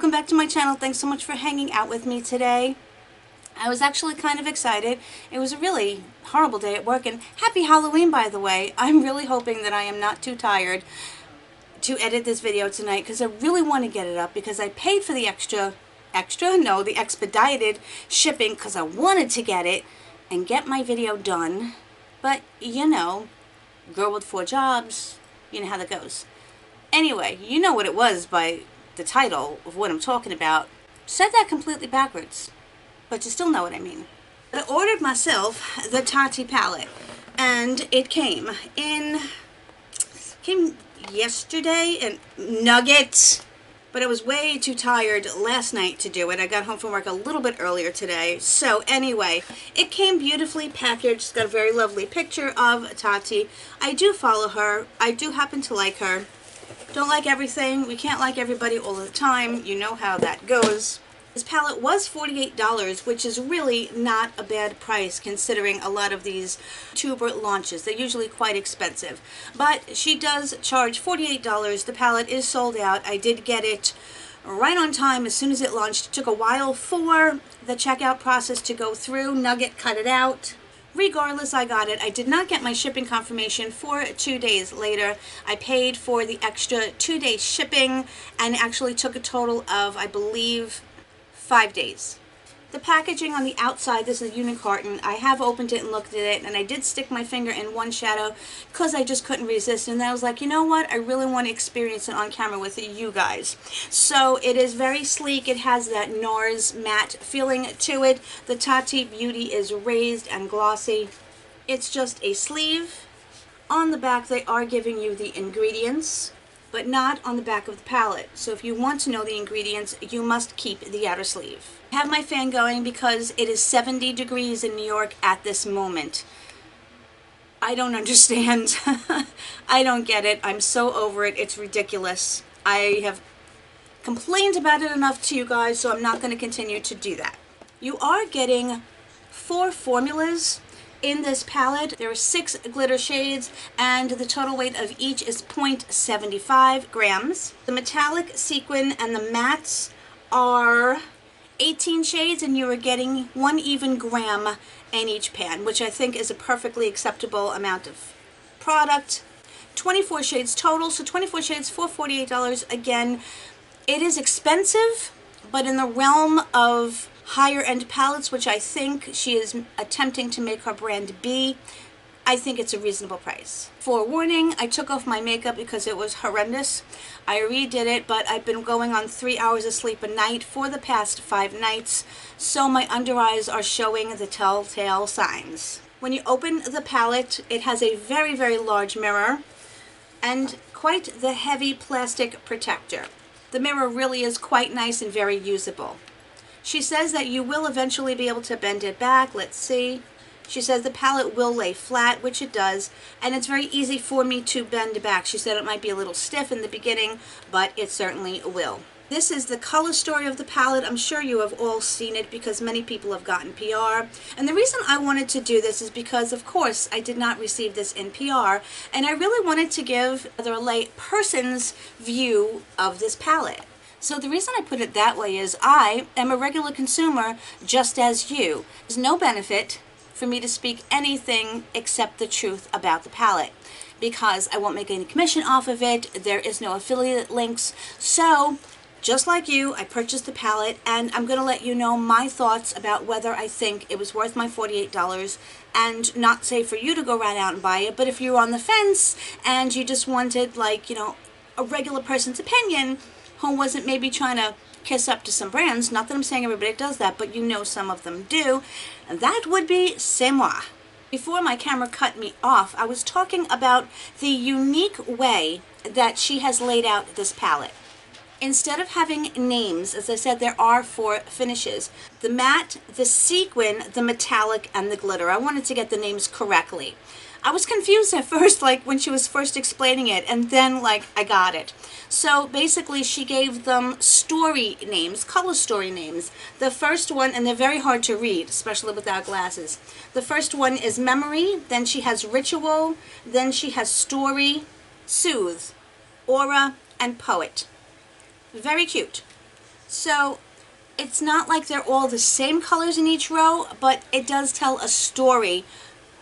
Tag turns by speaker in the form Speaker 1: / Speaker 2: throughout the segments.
Speaker 1: welcome back to my channel. Thanks so much for hanging out with me today. I was actually kind of excited. It was a really horrible day at work, and happy Halloween, by the way. I'm really hoping that I am not too tired to edit this video tonight because I really want to get it up because I paid for the the expedited shipping because I wanted to get it and get my video done. But, you know, girl with 4 jobs, you know how that goes. Anyway, you know what it was by the title of what I'm talking about. Said that completely backwards, but you still know what I mean. I ordered myself the Tati palette, and it came yesterday in nuggets, but I was way too tired last night to do it. I got home from work a little bit earlier today. So anyway, it came beautifully packaged. It's got a very lovely picture of Tati. I do follow her. I do happen to like her. Don't like everything. We can't like everybody all the time. You know how that goes. This palette was $48, which is really not a bad price considering a lot of these tuber launches. They're usually quite expensive. But she does charge $48. The palette is sold out. I did get it right on time as soon as it launched. It took a while for the checkout process to go through. Nugget cut it out. Regardless, I got it. I did not get my shipping confirmation for 2 days later. I paid for the extra 2-day shipping and actually took a total of, I believe, 5 days. The packaging on the outside, this is a unit carton. I have opened it and looked at it, and I did stick my finger in one shadow because I just couldn't resist. And then I was like, you know what? I really want to experience it on camera with you guys. So it is very sleek. It has that NARS matte feeling to it. The Tati Beauty is raised and glossy. It's just a sleeve. On the back, they are giving you the ingredients, but not on the back of the palette. So if you want to know the ingredients, you must keep the outer sleeve. I have my fan going because it is 70 degrees in New York at this moment. I don't understand. I don't get it. I'm so over it. It's ridiculous. I have complained about it enough to you guys, so I'm not going to continue to do that. You are getting 4 formulas in this palette. There are 6 glitter shades, and the total weight of each is 0.75 grams. The metallic, sequin, and the mattes are 18 shades, and you are getting 1 even gram in each pan, which I think is a perfectly acceptable amount of product. 24 shades total, so 24 shades for $48. Again, it is expensive, but in the realm of higher end palettes, which I think she is attempting to make her brand be, I think it's a reasonable price. Forewarning, I took off my makeup because it was horrendous. I redid it, but I've been going on 3 hours of sleep a night for the past 5 nights, so my under eyes are showing the telltale signs. When you open the palette, it has a very, very large mirror and quite the heavy plastic protector. The mirror really is quite nice and very usable. She says that you will eventually be able to bend it back. Let's see. She says the palette will lay flat, which it does, and it's very easy for me to bend back. She said it might be a little stiff in the beginning, but it certainly will. This is the color story of the palette. I'm sure you have all seen it because many people have gotten PR. And the reason I wanted to do this is because, of course, I did not receive this in PR, and I really wanted to give the lay person's view of this palette. So the reason I put it that way is I am a regular consumer just as you. There's no benefit for me to speak anything except the truth about the palette because I won't make any commission off of it. There is no affiliate links. So just like you, I purchased the palette, and I'm going to let you know my thoughts about whether I think it was worth my $48, and not say for you to go right out and buy it, but if you're on the fence and you just wanted, like, you know, a regular person's opinion who wasn't maybe trying to kiss up to some brands, not that I'm saying everybody does that, but you know some of them do, that would be c'est moi. Before my camera cut me off, I was talking about the unique way that she has laid out this palette. Instead of having names, as I said, there are 4 finishes. The matte, the sequin, the metallic, and the glitter. I wanted to get the names correctly. I was confused at first, like when she was first explaining it, and then like I got it. So basically she gave them story names, color story names. The first one, and they're very hard to read, especially without glasses. The first one is memory, then she has ritual, then she has story, soothe, aura, and poet. Very cute. So it's not like they're all the same colors in each row, but it does tell a story,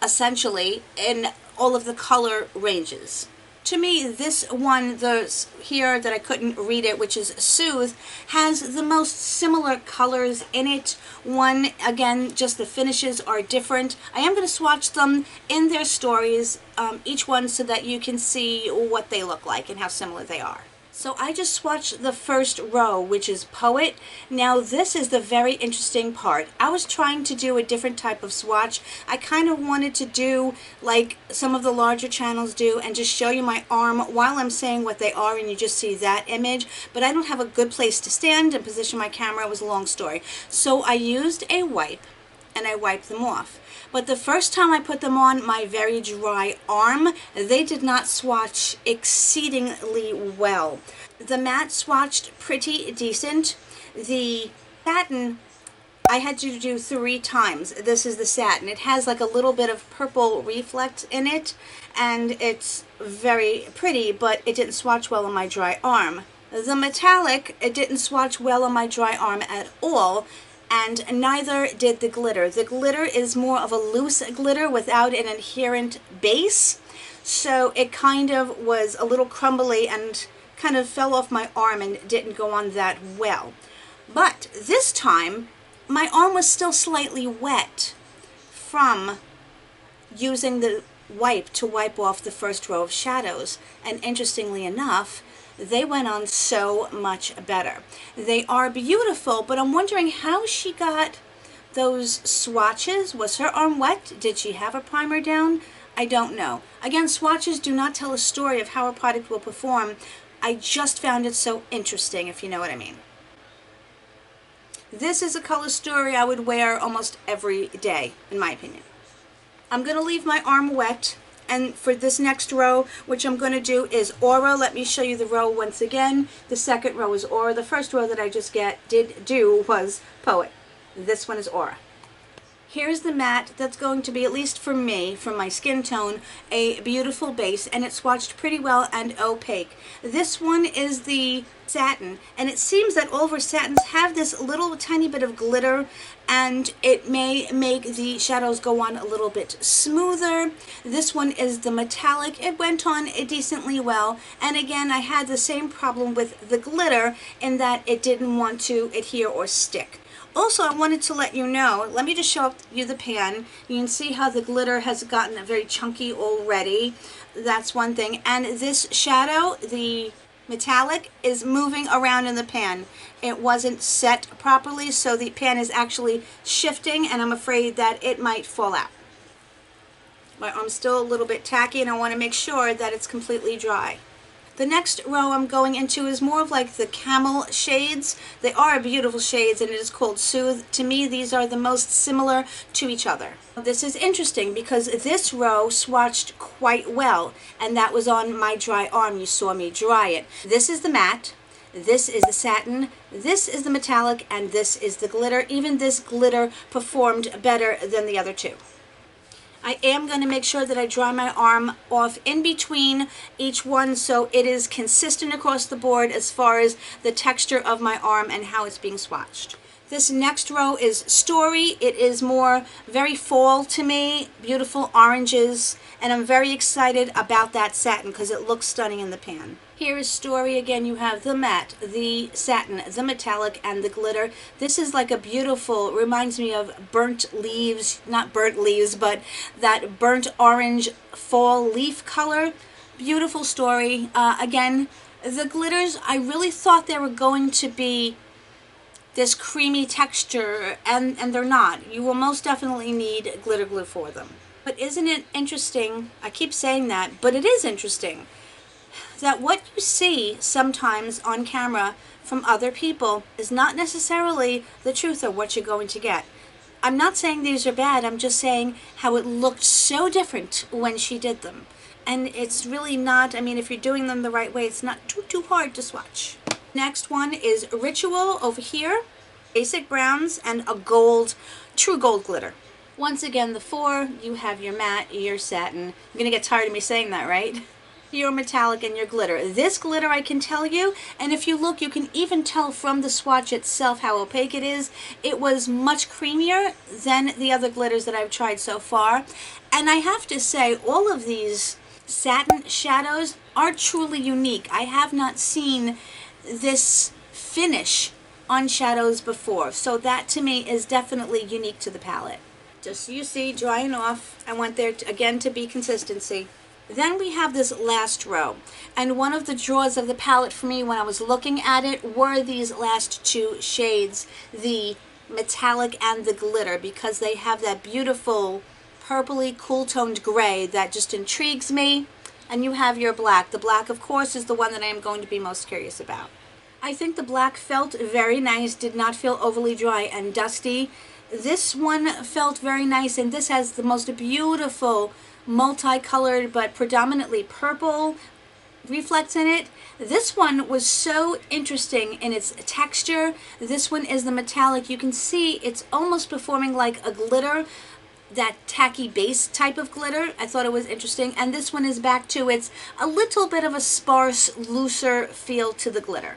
Speaker 1: essentially, in all of the color ranges. To me, this one, the here that I couldn't read it, which is Soothe, has the most similar colors in it. One, again, just the finishes are different. I am going to swatch them in their stories, each one, so that you can see what they look like and how similar they are. So I just swatched the first row, which is Poet. Now this is the very interesting part. I was trying to do a different type of swatch. I kind of wanted to do like some of the larger channels do and just show you my arm while I'm saying what they are, and you just see that image. But I don't have a good place to stand and position my camera. It was a long story. So I used a wipe and I wiped them off. But the first time I put them on my very dry arm, they did not swatch exceedingly well. The matte swatched pretty decent. The satin, I had to do 3 times. This is the satin. It has like a little bit of purple reflex in it, and it's very pretty, but it didn't swatch well on my dry arm. The metallic, it didn't swatch well on my dry arm at all, and neither did the glitter. The glitter is more of a loose glitter without an adherent base, so it kind of was a little crumbly and kind of fell off my arm and didn't go on that well. But this time, my arm was still slightly wet from using the wipe to wipe off the first row of shadows, and interestingly enough, they went on so much better. They are beautiful, but I'm wondering how she got those swatches. Was her arm wet? Did she have a primer down? I don't know. Again, swatches do not tell a story of how a product will perform. I just found it so interesting, if you know what I mean. This is a color story I would wear almost every day, in my opinion. I'm going to leave my arm wet. And for this next row, which I'm going to do is Aura. Let me show you the row once again. The second row is Aura. The first row that I just did do was Poet. This one is Aura. Here's the matte that's going to be, at least for me, for my skin tone, a beautiful base, and it's swatched pretty well and opaque. This one is the satin, and it seems that all of our satins have this little tiny bit of glitter, and it may make the shadows go on a little bit smoother. This one is the metallic. It went on decently well, and again, I had the same problem with the glitter in that it didn't want to adhere or stick. Also, I wanted to let you know, let me just show you the pan. You can see how the glitter has gotten very chunky already. That's one thing. And this shadow, the metallic, is moving around in the pan. It wasn't set properly, so the pan is actually shifting, and I'm afraid that it might fall out. My arm's still a little bit tacky, and I want to make sure that it's completely dry. The next row I'm going into is more of like the camel shades. They are beautiful shades, and it is called Soothe. To me, these are the most similar to each other. This is interesting because this row swatched quite well, and that was on my dry arm. You saw me dry it. This is the matte. This is the satin, this is the metallic, and this is the glitter. Even this glitter performed better than the other two. I am going to make sure that I dry my arm off in between each one so it is consistent across the board as far as the texture of my arm and how it's being swatched. This next row is Story. It is more very fall to me, beautiful oranges, and I'm very excited about that satin because it looks stunning in the pan. Here is Story. Again, you have the matte, the satin, the metallic, and the glitter. This is like a beautiful, reminds me of burnt leaves, not burnt leaves, but that burnt orange fall leaf color. Beautiful Story. Again, the glitters, I really thought they were going to be this creamy texture, and they're not. You will most definitely need glitter glue for them. But isn't it interesting, I keep saying that, but it is interesting, that what you see sometimes on camera from other people is not necessarily the truth of what you're going to get. I'm not saying these are bad, I'm just saying how it looked so different when she did them. And it's really not, I mean, if you're doing them the right way, it's not too hard to swatch. Next one is Ritual over here. Basic browns and a gold, true gold glitter. Once again, the four, you have your matte, your satin. You're going to get tired of me saying that, right? your metallic and your glitter. This glitter, I can tell you, and if you look, you can even tell from the swatch itself how opaque it is. It was much creamier than the other glitters that I've tried so far. And I have to say, all of these satin shadows are truly unique. I have not seen this finish on shadows before, so that to me is definitely unique to the palette. Just so you see, drying off, I want there again to be consistency. Then we have this last row, and one of the draws of the palette for me when I was looking at it were these last two shades, the metallic and the glitter, because they have that beautiful purpley cool toned gray that just intrigues me. And you have your black. The black, of course, is the one that I am going to be most curious about. I think the black felt very nice, did not feel overly dry and dusty. This one felt very nice, and this has the most beautiful multicolored but predominantly purple reflex in it. This one was so interesting in its texture. This one is the metallic. You can see it's almost performing like a glitter, that tacky base type of glitter. I thought it was interesting. And this one is back to its a little bit of a sparse, looser feel to the glitter.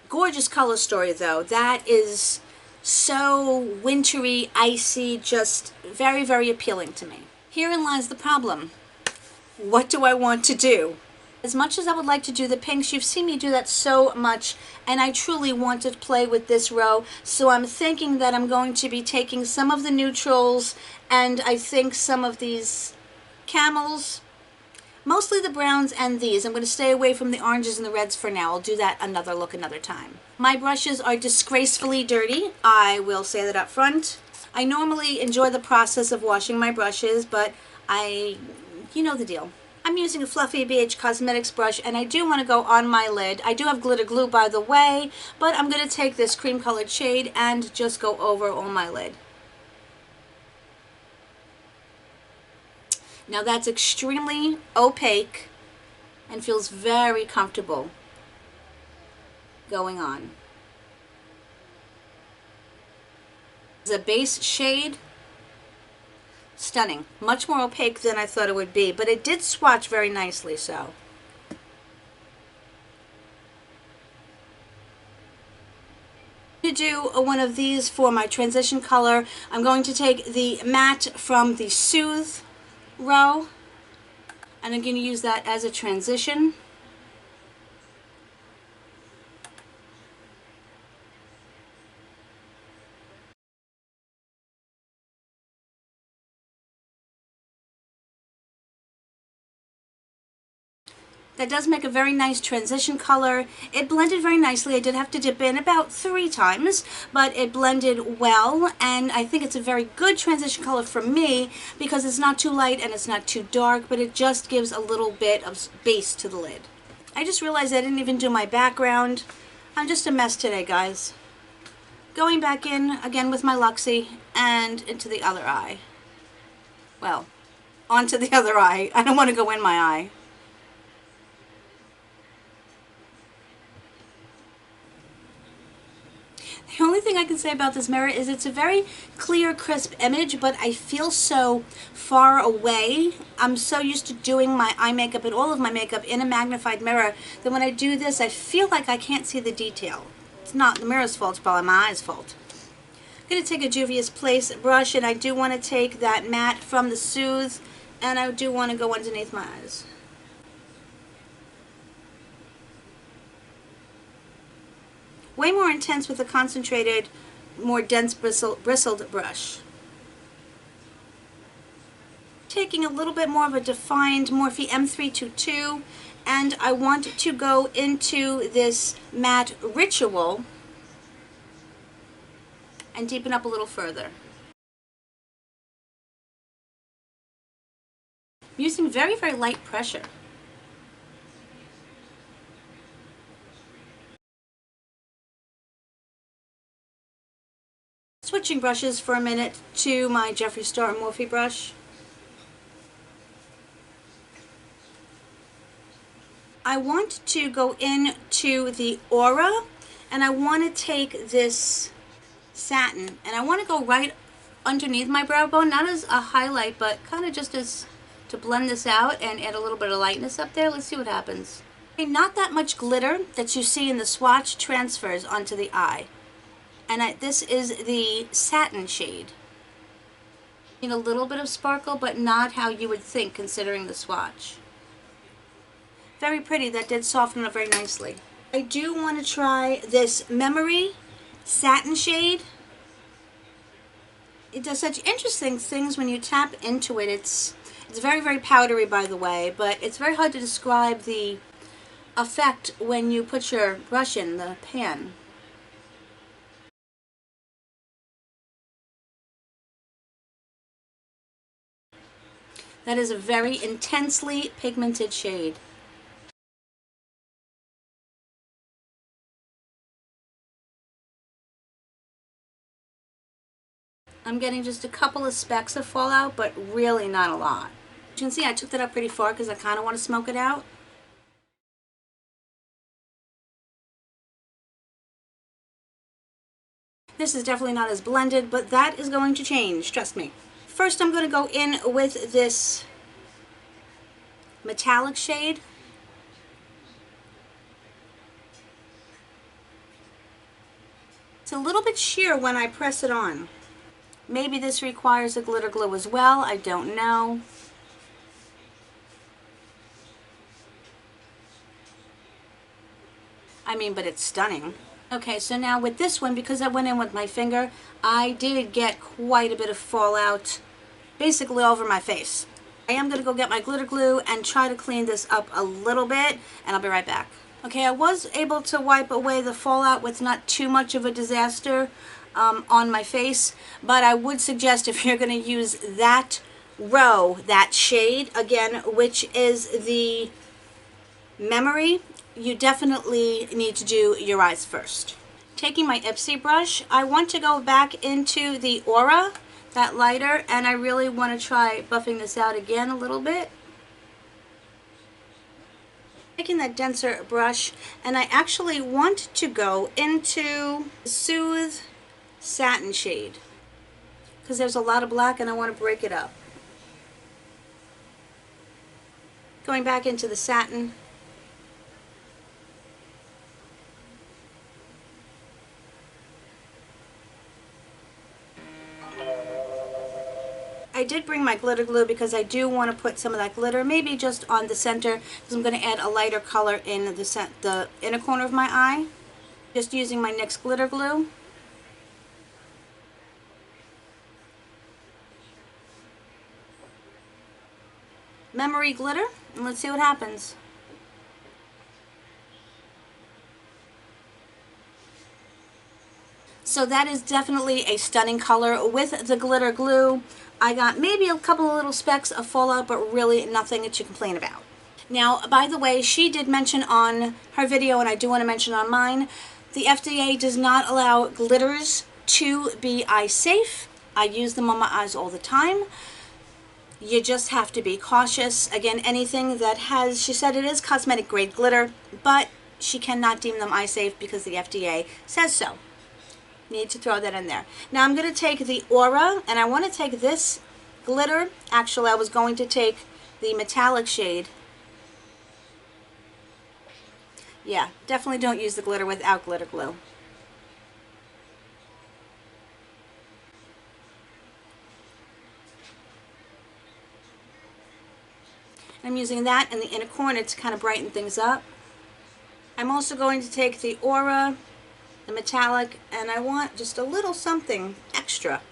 Speaker 1: Gorgeous color story though. That is so wintry, icy, just very, very appealing to me. Herein lies the problem. What do I want to do? As much as I would like to do the pinks, you've seen me do that so much, and I truly want to play with this row, so I'm thinking that I'm going to be taking some of the neutrals, and I think some of these camels, mostly the browns and these. I'm going to stay away from the oranges and the reds for now. I'll do that another look another time. My brushes are disgracefully dirty. I will say that up front. I normally enjoy the process of washing my brushes, but you know the deal. I'm using a fluffy BH Cosmetics brush, and I do want to go on my lid. I do have glitter glue, by the way, but I'm going to take this cream colored shade and just go over on my lid. Now that's extremely opaque and feels very comfortable going on. It's a base shade. Stunning. Much more opaque than I thought it would be, but it did swatch very nicely, so. To do one of these for my transition color, I'm going to take the matte from the Soothe row, and I'm going to use that as a transition. That does make a very nice transition color. It blended very nicely. I did have to dip in about 3 times, but it blended well, and I think it's a very good transition color for me because it's not too light and it's not too dark, but it just gives a little bit of base to the lid. I just realized I didn't even do my background. I'm just a mess today, guys. Going back in again with my Luxie and into the other eye. Well, onto the other eye. I don't want to go in my eye. The only thing I can say about this mirror is it's a very clear, crisp image, but I feel so far away. I'm so used to doing my eye makeup and all of my makeup in a magnified mirror that when I do this, I feel like I can't see the detail. It's not the mirror's fault, it's probably my eye's fault. I'm going to take a Juvia's Place brush, and I do want to take that matte from the Soothe, and I do want to go underneath my eyes. Way more intense with a concentrated, more dense bristled brush. Taking a little bit more of a defined Morphe M322, and I want to go into this matte Ritual and deepen up a little further. I'm using very, very light pressure. Switching brushes for a minute to my Jeffree Star Morphe brush. I want to go into the Aura, and I want to take this satin, and I want to go right underneath my brow bone, not as a highlight, but kind of just as to blend this out and add a little bit of lightness up there. Let's see what happens. Okay, not that much glitter that you see in the swatch transfers onto the eye. And this is the satin shade. A little bit of sparkle, but not how you would think considering the swatch. Very pretty. That did soften up very nicely. I do want to try this Memory satin shade. It does such interesting things when you tap into it. It's very, very powdery, by the way, but it's very hard to describe the effect when you put your brush in the pan. That is a very intensely pigmented shade. I'm getting just a couple of specks of fallout, but really not a lot. As you can see, I took that up pretty far because I kind of want to smoke it out. This is definitely not as blended, but that is going to change, trust me. First, I'm going to go in with this metallic shade. It's a little bit sheer when I press it on. Maybe this requires a glitter glue as well, I don't know. But it's stunning. Okay, so now with this one, because I went in with my finger, I did get quite a bit of fallout basically all over my face. I am going to go get my glitter glue and try to clean this up a little bit, and I'll be right back. Okay, I was able to wipe away the fallout with not too much of a disaster on my face, but I would suggest if you're going to use that that shade, again, which is the Memory, you definitely need to do your eyes first. Taking my Ipsy brush, I want to go back into the Aura, that lighter, and I really want to try buffing this out again a little bit. Taking that denser brush, and I actually want to go into the Soothe Satin shade because there's a lot of black and I want to break it up. Going back into the satin. I did bring my glitter glue because I do want to put some of that glitter, maybe just on the center, because I'm going to add a lighter color in the inner corner of my eye. Just using my NYX glitter glue. Memory glitter, and let's see what happens. So that is definitely a stunning color with the glitter glue. I got maybe a couple of little specks of fallout, but really nothing to complain about. Now, by the way, she did mention on her video, and I do want to mention on mine, the FDA does not allow glitters to be eye safe. I use them on my eyes all the time. You just have to be cautious. Again, anything that has, she said it is cosmetic grade glitter, but she cannot deem them eye safe because the FDA says so. Need to throw that in there. Now I'm going to take the Aura, and I want to take this glitter. Actually, I was going to take the metallic shade. Yeah, definitely don't use the glitter without glitter glue. I'm using that in the inner corner to kind of brighten things up. I'm also going to take the Aura, the metallic, and I want just a little something extra.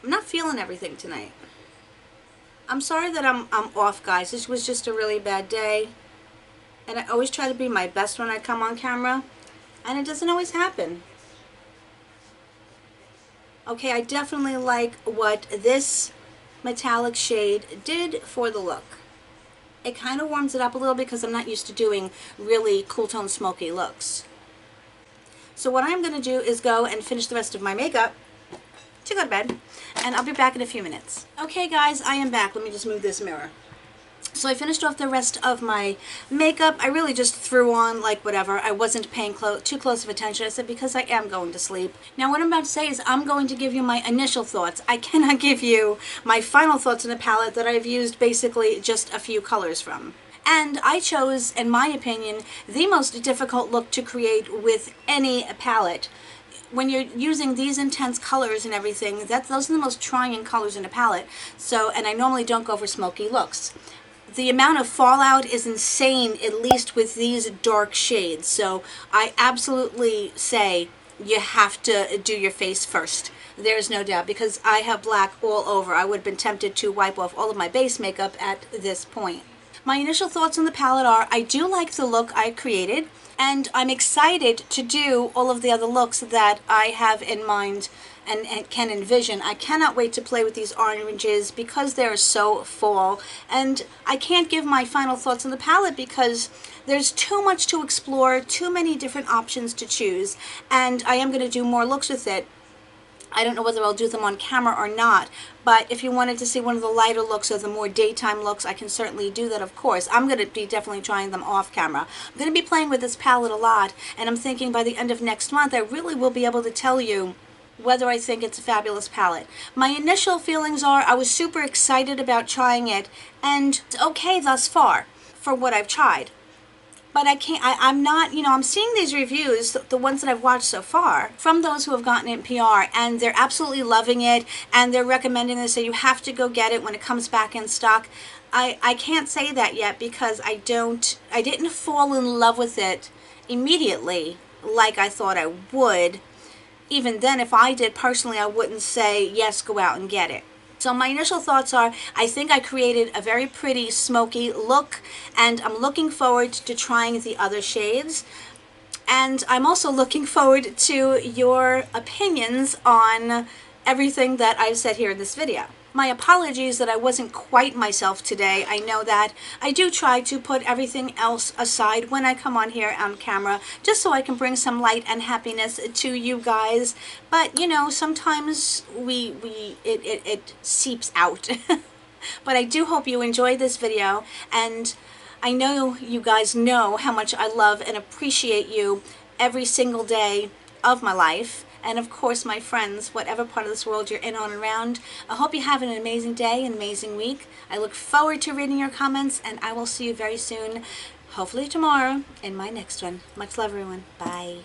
Speaker 1: I'm not feeling everything tonight. I'm sorry that I'm off, guys. This was just a really bad day. And I always try to be my best when I come on camera, and it doesn't always happen. Okay, I definitely like what this metallic shade did for the look. It kind of warms it up a little because I'm not used to doing really cool tone smoky looks. So what I'm going to do is go and finish the rest of my makeup to go to bed, and I'll be back in a few minutes. Okay guys, I am back. Let me just move this mirror. So I finished off the rest of my makeup. I really just threw on like whatever. I wasn't paying too close of attention. I said because I am going to sleep. Now what I'm about to say is I'm going to give you my initial thoughts. I cannot give you my final thoughts on the palette that I've used basically just a few colors from. And I chose, in my opinion, the most difficult look to create with any palette. When you're using these intense colors and everything, those are the most trying colors in a palette. So, and I normally don't go for smoky looks. The amount of fallout is insane, at least with these dark shades. So I absolutely say you have to do your face first. There's no doubt, because I have black all over. I would have been tempted to wipe off all of my base makeup at this point. My initial thoughts on the palette are, I do like the look I created, and I'm excited to do all of the other looks that I have in mind and can envision. I cannot wait to play with these oranges because they're so fall, and I can't give my final thoughts on the palette because there's too much to explore, too many different options to choose, and I am going to do more looks with it. I don't know whether I'll do them on camera or not, but if you wanted to see one of the lighter looks or the more daytime looks, I can certainly do that, of course. I'm going to be definitely trying them off camera. I'm going to be playing with this palette a lot, and I'm thinking by the end of next month, I really will be able to tell you whether I think it's a fabulous palette. My initial feelings are I was super excited about trying it, and it's okay thus far for what I've tried. But I'm not, I'm seeing these reviews, the ones that I've watched so far, from those who have gotten it in PR, and they're absolutely loving it, and they're recommending this, so you have to go get it when it comes back in stock. I can't say that yet because I didn't fall in love with it immediately like I thought I would. Even then, if I did personally, I wouldn't say, yes, go out and get it. So my initial thoughts are, I think I created a very pretty smoky look, and I'm looking forward to trying the other shades. And I'm also looking forward to your opinions on everything that I've said here in this video. My apologies that I wasn't quite myself today. I know that I do try to put everything else aside when I come on here on camera, just so I can bring some light and happiness to you guys. But sometimes it seeps out. But I do hope you enjoyed this video, and I know you guys know how much I love and appreciate you every single day of my life. And of course, my friends, whatever part of this world you're in, on, and around, I hope you have an amazing day, an amazing week. I look forward to reading your comments, and I will see you very soon, hopefully tomorrow, in my next one. Much love, everyone. Bye.